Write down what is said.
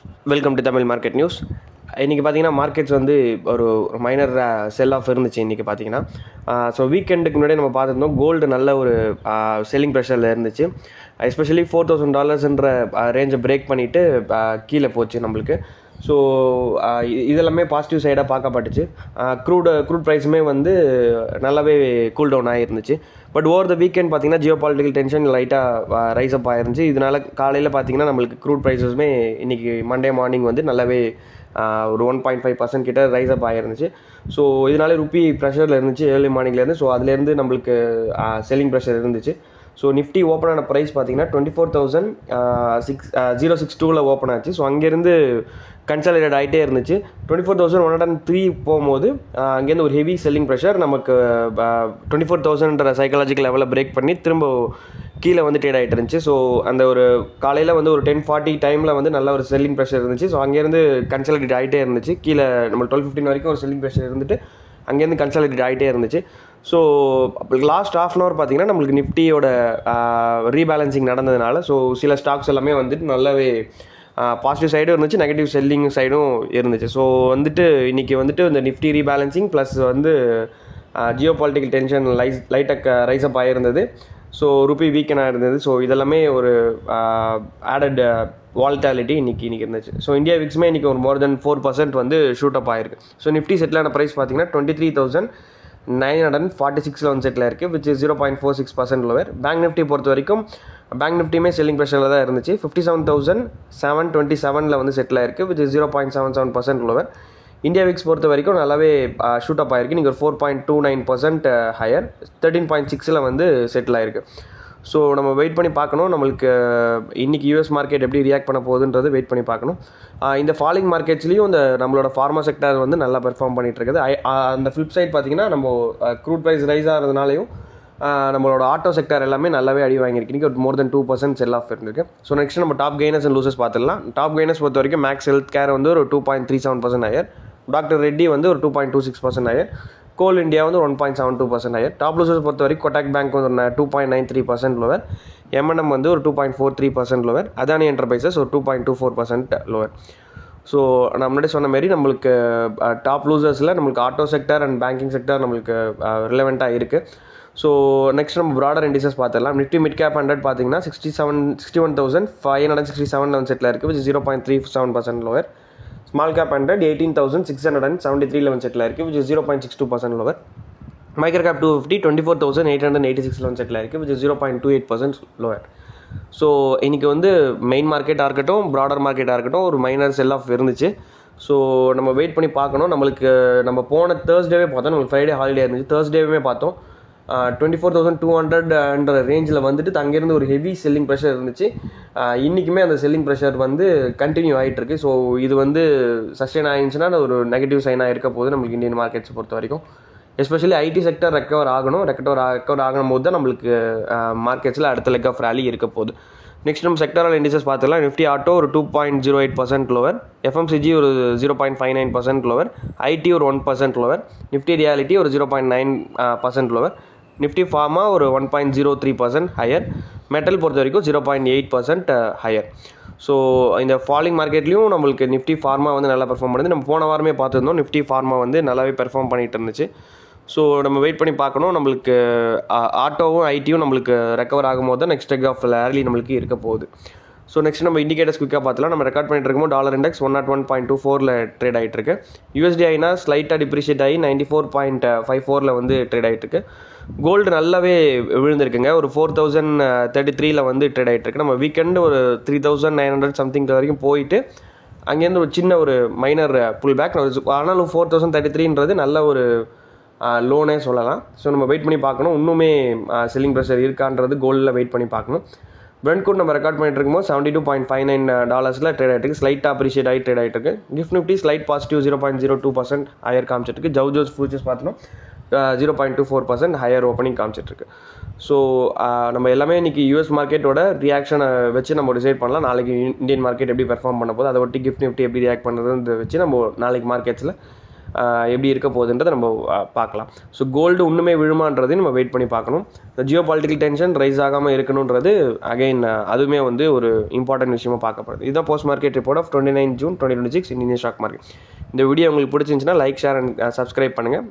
Welcome to Tamil market news. இன்றைக்கி பார்த்தீங்கன்னா markets வந்து ஒரு மைனர் செல் ஆஃப் இருந்துச்சு இன்றைக்கி பார்த்தீங்கன்னா. ஸோ வீக்கெண்டுக்கு முன்னாடி நம்ம பார்த்துருந்தோம் கோல்டு நல்ல ஒரு செல்லிங் ப்ரெஷரில் இருந்துச்சு. எஸ்பெஷலி $4,000ன்ற ரேஞ்சை பிரேக் பண்ணிவிட்டு கீழே போச்சு நம்மளுக்கு. ஸோ இதெல்லாமே பாசிட்டிவ் சைடாக பார்க்கப்பட்டுச்சு. க்ரூட் ப்ரைஸுமே வந்து நல்லாவே கூல் டவுன் ஆகிருந்துச்சு. பட் ஓவர் த வீக்கெண்ட் பார்த்தீங்கன்னா ஜியோ பாலிட்டிக்கல் டென்ஷன் லைட்டாக ரைஸ் அப் ஆயிருந்துச்சு. இதனால் காலையில் பார்த்தீங்கன்னா நம்மளுக்கு க்ரூட் ப்ரைஸஸுமே இன்றைக்கி மண்டே மார்னிங் வந்து நல்லாவே ஒரு 1.5% கிட்ட ரைஸ் அப் ஆகிருந்துச்சு. ஸோ இதனால ருப்பி ப்ரெஷரில் இருந்துச்சு ஏர்லி மார்னிங்லேருந்து. ஸோ அதுலேருந்து நம்மளுக்கு செல்லிங் ப்ரெஷர் இருந்துச்சு. ஸோ நிஃப்டி ஓப்பன் ஆன ப்ரைஸ் பார்த்தீங்கன்னா 24,062 ஓப்பன் ஆச்சு. ஸோ அங்கேருந்து கன்சாலிடேட் ஆகிட்டே இருந்துச்சு. 24,103 போகும்போது அங்கேருந்து ஒரு ஹெவி செல்லிங் ப்ரெஷர் நமக்கு 24,000ன்ற சைக்காலஜிக்கல் லெவலில் பிரேக் பண்ணி திரும்ப கீழே வந்து ட்ரேட் ஆகிட்டு இருந்துச்சு. ஸோ அந்த ஒரு காலையில் வந்து ஒரு 10:40 டைமில் வந்து நல்ல ஒரு செல்லிங் ப்ரெஷர் இருந்துச்சு. ஸோ அங்கேருந்து கன்சாலிடேட் ஆகிட்டே இருந்துச்சு. கீழே நம்ம 12:15 வரைக்கும் ஒரு செல்லிங் ப்ரெஷர் இருந்துட்டு அங்கேருந்து கன்சாலிடேட் ஆகிட்டே இருந்துச்சு. ஸோ லாஸ்ட் ½ hour பார்த்தீங்கன்னா நம்மளுக்கு நிஃப்டியோட ரீபேலன்சிங் நடந்ததுனால ஸோ சில ஸ்டாக்ஸ் எல்லாமே வந்துட்டு நல்லாவே பாசிட்டிவ் சைடும் இருந்துச்சு, நெகட்டிவ் செல்லிங் சைடும் இருந்துச்சு. ஸோ வந்துட்டு இன்றைக்கி வந்துட்டு இந்த நிஃப்டி ரீபேலன்சிங் ப்ளஸ் வந்து ஜியோ பாலிட்டிக்கல் டென்ஷன் லைட்டாக ரைஸ் அப் ஆகிருந்தது. ஸோ ருப்பி வீக்கனாக இருந்தது. ஸோ இதெல்லாமே ஒரு ஆடட் வால்டாலிட்டி இன்றைக்கி இருந்துச்சு. ஸோ இந்தியா விக்ஸுமே இன்றைக்கி ஒரு மோர் தென் 4% வந்து ஷூட் அப் ஆகிருக்கு. ஸோ நிஃப்டி செட்டிலான ப்ரைஸ் பார்த்தீங்கன்னா 23,946 வந்து செட்டில் இருக்குது, which is 0.46% lower. Bank Nifty பொறுத்த வரைக்கும் பேங்க் நிஃப்டியுமே செல்லிங் ப்ரெஷரில் தான் இருந்துச்சு. 57,727 வந்து செட்டில் இருக்குது, which is 0.77% lower. India Vicks பொறுத்த வரைக்கும் நல்லாவே ஷூட் அப் ஆகிருக்கு. நீங்கள் ஒரு 4.29% ஹையர் 13.6 வந்து செட்டில் ஆகிருக்கு. ஸோ நம்ம வெயிட் பண்ணி பார்க்கணும் நம்மளுக்கு இன்றைக்கி யூஎஸ் மார்க்கெட் எப்படி ரியாக்ட் பண்ண போகுதுன்றது வெயிட் பண்ணி பார்க்கணும். இந்த ஃபாலிங் மார்க்கெட்ஸ்லேயும் இந்த நம்மளோட ஃபார்மா செக்டர் வந்து நல்லா பெர்ஃபார்ம் பண்ணிகிட்டு இருக்குது. அந்த ஃப்ளிப் சைட் பார்த்திங்கன்னா நம்ம க்ரூட் ப்ரைஸ் ரைஸ் ஆகிறதுனாலையும் நம்மளோட ஆட்டோ செக்டர் எல்லாமே நல்லாவே அடி வாங்கியிருக்கு. இன்றைக்கி ஒரு மோர் தென் 2% செல் ஆஃப் இருந்திருக்கு. ஸோ நெக்ஸ்ட் நம்ம டாப் கெய்னர்ஸ் அண்ட் லூசர்ஸ் பார்த்துடலாம். டாப் கெய்னர்ஸ் பொறுத்த வரைக்கும் மேக்ஸ் ஹெல்த் கேர் வந்து ஒரு 2.37% ஹையர், டாக்டர் ரெட்டி வந்து ஒரு 2.26% ஹையர், கோல் இந்தியா வந்து 1.72% ஹையர். டாப் லூசர்ஸ் பொறுத்த வரைக்கும் கொட்டாக் பேங்க் வந்து 2.93% லோவர், எம்என்எம் வந்து ஒரு 2.43% லோவர், அதானி என்டர்பிரைசஸ் ஒரு 2.24% லோவர். ஸோ நான் முன்னாடி சொன்ன மாரி நம்மளுக்கு டாப் லூசர்ஸில் நம்மளுக்கு auto sector and banking sector நம்மளுக்கு ரிலவெண்ட்டாக இருக்குது. ஸோ நெக்ஸ்ட் நம்ம ப்ராடர் இண்டிசஸ் பார்த்துடலாம். நிஃப்டி மிட் கேப் 100 பார்த்தீங்கன்னா 61,567 வந்து செட்டில் இருக்குது, விச் 0.37% லோவர். ஸ்மால் கேப் 100 18,673 வந்து செட்டில் இருக்குது, விச் 0.62% லோவர். மைக்ரோ கேப் 250 24,886 வந்து செட்டில் இருக்குது, விச் 0.28% லோவர். ஸோ இன்றைக்கி வந்து மெயின் மார்க்கெட்டாக இருக்கட்டும் ப்ராடர் மார்க்கெட்டாக இருக்கட்டும் ஒரு மைனர் செல் ஆஃப் இருந்துச்சு. ஸோ நம்ம வெயிட் பண்ணி பார்க்கணும். நம்மளுக்கு நம்ம போன தேர்ஸ்டேவே பார்த்தோம், நம்மளுக்கு ஃப்ரைடே ஹாலிடே இருந்துச்சு. தேர்ஸ்டேவே பார்த்தோம் 24,200ன்ற ரேஞ்சில் வந்துட்டு அங்கேருந்து ஒரு ஹெவி செல்லிங் ப்ரெஷர் இருந்துச்சு. இன்றைக்குமே அந்த செல்லிங் ப்ரெஷர் வந்து கண்டினியூ ஆகிட்டு இருக்கு. ஸோ இது வந்து சஸ்டெயின் ஆகிடுச்சுன்னா ஒரு நெகட்டிவ் சைனாக இருக்க போது நம்மளுக்கு இந்தியன் மார்க்கெட்ஸ் பொறுத்த வரைக்கும். எஸ்பெஷலி ஐடி செக்டர் ரெக்கவர் ஆகும் போது தான் நம்மளுக்கு மார்க்கெட்ஸில் அடுத்த லெக் ஆஃப் ரேலி இருக்க போகுது. நெக்ஸ்ட் நம்ம செக்டரல் இண்டிசஸ் பார்த்துக்கலாம். நிஃப்டி ஆட்டோ ஒரு 2.08% லோவர், எஃப்எம்சிஜி ஒரு 0.59% லோவர், ஐடி ஒரு 1% லோவர், நிஃப்டி ரியாலிட்டி ஒரு 0.9% லோவர், நிஃப்டி ஃபார்மா ஒரு 1.03% ஹையர், மெட்டல் பொறுத்த வரைக்கும் 0.8% ஹையர். ஸோ இந்த ஃபாலிங் மார்க்கெட்லேயும் நம்மளுக்கு நிஃப்டி ஃபார்மா வந்து நல்லா பெர்ஃபார்ம் பண்ணுது. நம்ம போன வாரமே பார்த்துருந்தோம் நிஃப்டி ஃபார்மா வந்து நல்லாவே பெர்ஃபார்ம் பண்ணிகிட்டு இருந்துச்சு. ஸோ நம்ம வெயிட் பண்ணி பார்க்கணும். நம்மளுக்கு ஆட்டோவும் ஐடியும் நம்மளுக்கு ரெக்கவர் ஆகும்போது தான் நெக்ஸ்ட் லெக் ஆஃப் ரேலி நம்மளுக்கு இருக்க போகுது. ஸோ நெக்ஸ்ட் நம்ம இண்டிகேட்டர்ஸ் குயிக்காக பார்த்தலாம். நம்ம ரெக்கார்ட் பண்ணிட்டு இருக்கும்போது டாலர் இண்டெக்ஸ் 101.24 ட்ரேட் ஆகிட்டு இருக்கு. யூஎஸ்டி ஐனா ஸ்லைட்டாக டிப்ரிஷியேட் ஆகி 94.54 வந்து ட்ரேட் ஆகிட்டு இருக்கு. கோல்டு நல்லாவே விழுந்திருக்குங்க, ஒரு 4,033 வந்து ட்ரேட் ஆகிட்டு இருக்கு. நம்ம வீக்கெண்டு ஒரு 3,900 சம்திங் வரைக்கும் போயிட்டு அங்கேருந்து ஒரு சின்ன ஒரு மைனர் புல் பேக். ஆனாலும் 4,033ன்றது நல்ல ஒரு லோனே சொல்லலாம். ஸோ நம்ம வெயிட் பண்ணி பார்க்கணும் இன்னுமே செல்லிங் ப்ரெஷர் இருக்கான்றது கோல்டில் வெயிட் பண்ணி பார்க்கணும். பிரெண்ட் கூட நம்ம ரெக்கார்ட் பண்ணிட்டு இருக்கும்போது $72.59 ட்ரேட் ஆகிட்டு இருக்கு, ஸ்லைட்டாக அப்ரிஷியேட் ஆகி ட்ரேட் ஆகிட்டு இருக்கு. Gift nifty slight positive 0.02% higher காமிச்சிட்டு. ஜவுஜோஸ் ஃபியூச்சர்ஸ் பார்த்தோம் 0.24% ஹையர் ஓப்பனிங் காமிச்சிட்ருக்கு. ஸோ நம்ம எல்லாமே இன்றைக்கி யூஎஸ் மார்க்கெட்டோட ரியாக்ஷனை வச்சு நம்ம டிசைட் பண்ணலாம் நாளைக்கு இந்தியன் மார்க்கெட் எப்படி பெர்ஃபார்ம் பண்ண போது, அதை ஒட்டி கிஃப்ட் நிஃப்டி எப்படி ரியாக்ட் பண்ணுறதுன்னு வச்சு நம்ம நாளைக்கு மார்க்கெட்ஸில் எப்படி இருக்க போகுதுன்றதை நம்ம பார்க்கலாம். ஸோ கோல்டு இன்னுமே விழுமான்றதையும் நம்ம வெயிட் பண்ணி பார்க்கணும். இந்த ஜியோ பாலிட்டிக்கல் டென்ஷன் ரைஸ் ஆகாமல் இருக்கணுன்றது அகைன் அதுவுமே வந்து ஒரு இம்பார்ட்டன்ட் விஷயமா பார்க்கப்படுது. இதுதான் post market report of 29 June 2026 Indian stock market. இந்த வீடியோ உங்களுக்கு பிடிச்சிருந்துச்சுன்னா லைக், ஷேர் அண்ட் சப்ஸ்கிரைப் பண்ணுங்கள்.